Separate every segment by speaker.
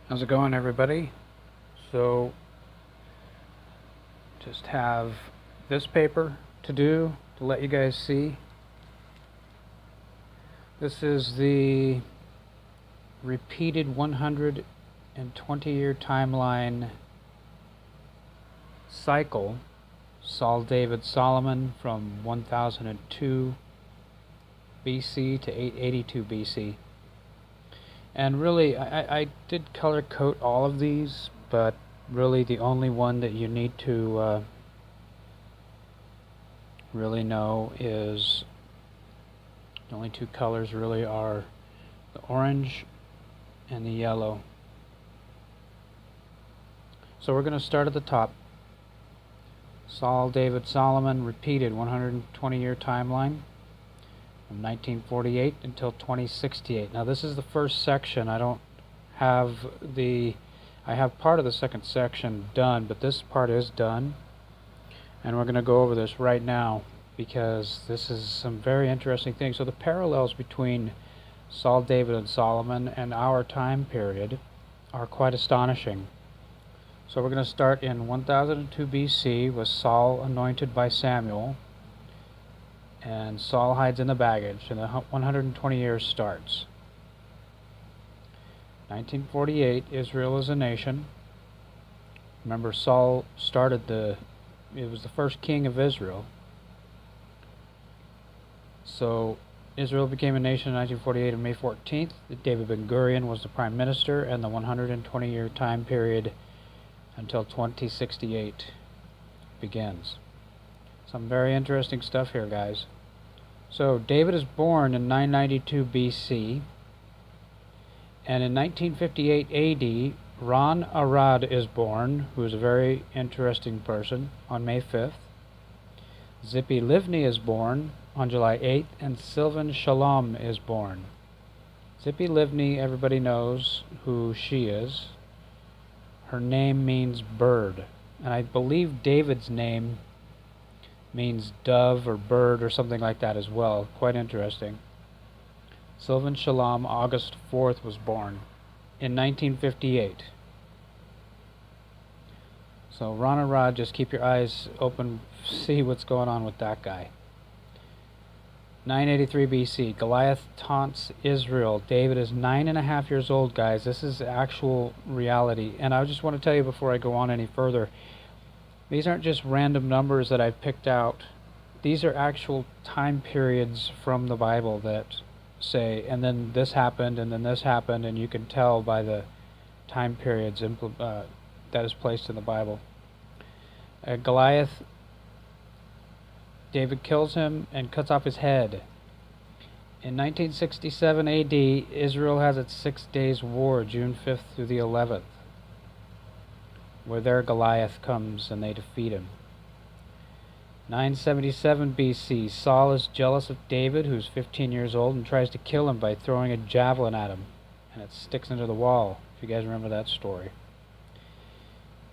Speaker 1: How's it going, everybody? So, just have this paper to do to let you guys see. This is the repeated 120-year timeline cycle. Saul, David, Solomon from 1002 BC to 882 BC. And really, I did color code all of these, but really the only one that you need to really know is the only two colors really are the orange and the yellow. So we're going to start at the top. Saul, David, Solomon, repeated 120-year timeline from 1948 until 2068. Now this is the first section. I have part of the second section done, but this part is done. And we're going to go over this right now because this is some very interesting things. So the parallels between Saul, David, and Solomon and our time period are quite astonishing. So we're going to start in 1002 BC with Saul anointed by Samuel. And Saul hides in the baggage, and the 120 years starts. 1948, Israel is a nation. Remember, Saul it was the first king of Israel. So Israel became a nation in 1948 on May 14th. David Ben-Gurion was the prime minister, and the 120-year time period until 2068 begins. Some very interesting stuff here, guys. So David is born in 992 BC, and in 1958 AD, Ron Arad is born, who is a very interesting person, on May 5th. Zippy Livni is born on July 8th, and Sylvan Shalom is born. Zippy Livni, everybody knows who she is. Her name means bird, and I believe David's name means dove or bird or something like that as well. Quite interesting. Sylvan Shalom, August 4th, was born in 1958. So Ron Arad, just keep your eyes open, see what's going on with that guy. 983 BC, Goliath taunts Israel. David is 9.5 years old, guys. This is actual reality. And I just want to tell you before I go on any further, these aren't just random numbers that I've picked out. These are actual time periods from the Bible that say, and then this happened, and then this happened, and you can tell by the time periods that is placed in the Bible. Goliath, David kills him and cuts off his head. In 1967 AD, Israel has its 6 days war, June 5th through the 11th, where their Goliath comes and they defeat him. 977 BC, Saul is jealous of David, who's 15 years old, and tries to kill him by throwing a javelin at him, and it sticks into the wall, if you guys remember that story.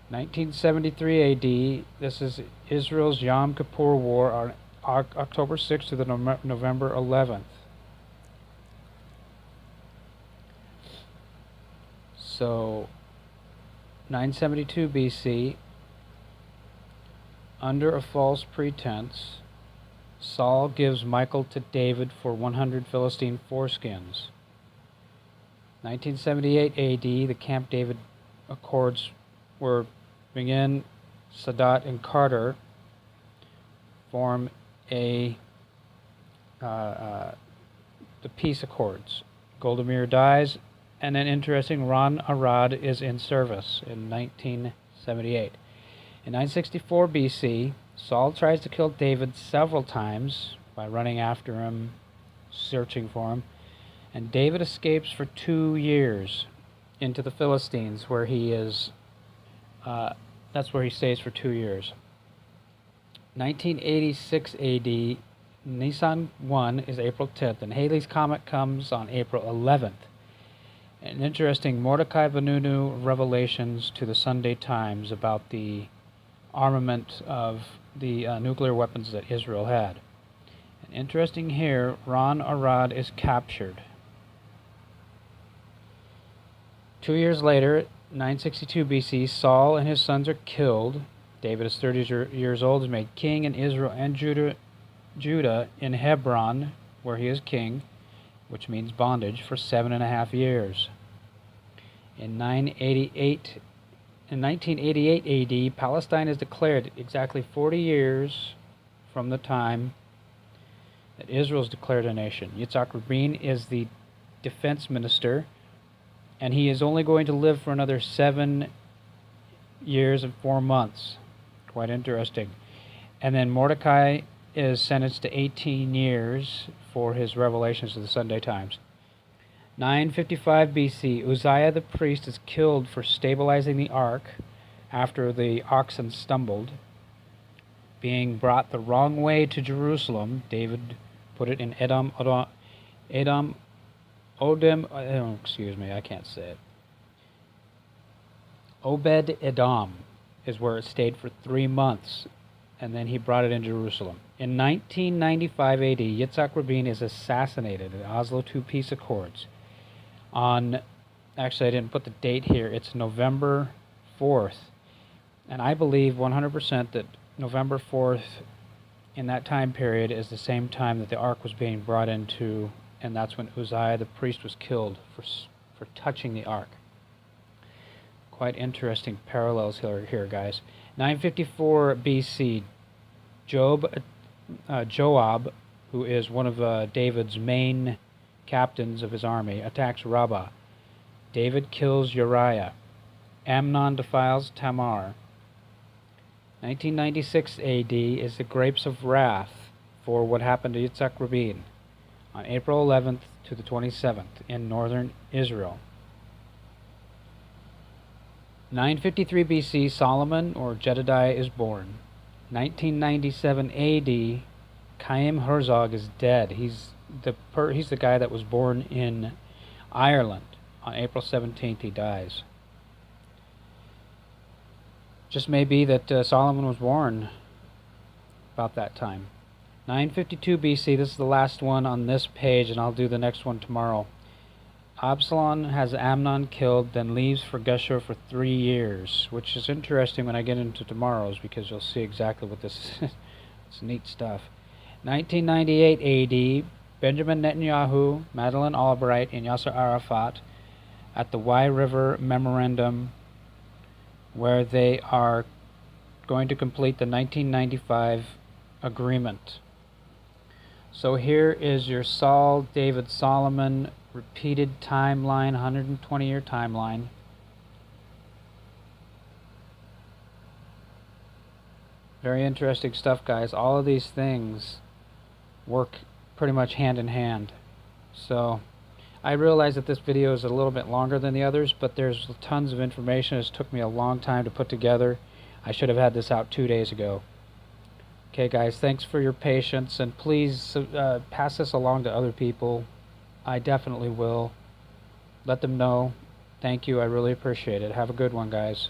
Speaker 1: 1973 AD, this is Israel's Yom Kippur War on October 6th to the November 11th. So 972 BC, under a false pretense, Saul gives Michal to David for 100 Philistine foreskins. 1978 AD, the Camp David Accords were begin. Sadat and Carter form the peace accords. Golda dies, and then interesting, Ron Arad is in service in 1978. In 964 BC, Saul tries to kill David several times by running after him, searching for him, and David escapes for 2 years into the Philistines, where he is. That's where he stays for 2 years. 1986 AD, Nisan 1 is April 10th, and Halley's Comet comes on April 11th. An interesting Mordecai Vanunu revelations to the Sunday Times about the armament of the nuclear weapons that Israel had. And interesting here, Ron Arad is captured. 2 years later, 962 BC, Saul and his sons are killed. David is 30 years old, is made king in Israel and Judah in Hebron, where he is king, which means bondage, for 7.5 years. In 1988 AD, Palestine is declared exactly 40 years from the time that Israel is declared a nation. Yitzhak Rabin is the defense minister, and he is only going to live for another 7 years and 4 months. Quite interesting. And then Mordecai is sentenced to 18 years for his revelations to the Sunday Times. 955 BC, Uzziah the priest is killed for stabilizing the ark after the oxen stumbled, being brought the wrong way to Jerusalem. David put it in Obed Edom is where it stayed for 3 months, and then he brought it in Jerusalem. In 1995 AD, Yitzhak Rabin is assassinated at Oslo II peace accords. Actually, I didn't put the date here. It's November 4th, and I believe 100% that November 4th in that time period is the same time that the ark was being brought into, and that's when Uzziah the priest was killed for touching the ark. Quite interesting parallels here, guys. 954 BC, Joab, who is one of David's main captains of his army, attacks Rabbah. David kills Uriah. Amnon defiles Tamar. 1996 AD is the Grapes of Wrath for what happened to Yitzhak Rabin on April 11th to the 27th in northern Israel. 953 BC, Solomon or Jedediah is born. 1997 AD, Chaim Herzog is dead. He's the guy that was born in Ireland. On April 17th he dies. Just may be that Solomon was born about that time. 952 BC, this is the last one on this page, and I'll do the next one tomorrow. Absalom has Amnon killed, then leaves for Geshur for 3 years, which is interesting when I get into tomorrow's, because you'll see exactly what this is. It's neat stuff. 1998 AD, Benjamin Netanyahu, Madeleine Albright, and Yasser Arafat at the Y River Memorandum, where they are going to complete the 1995 agreement. So here is your Saul, David, Solomon repeated timeline, 120-year timeline. Very interesting stuff, guys. All of these things work pretty much hand in hand. So I realize that this video is a little bit longer than the others, but there's tons of information. It's took me a long time to put together. I should have had this out 2 days ago. Okay, guys, thanks for your patience, and please pass this along to other people. I definitely will. Let them know. Thank you. I really appreciate it. Have a good one, guys.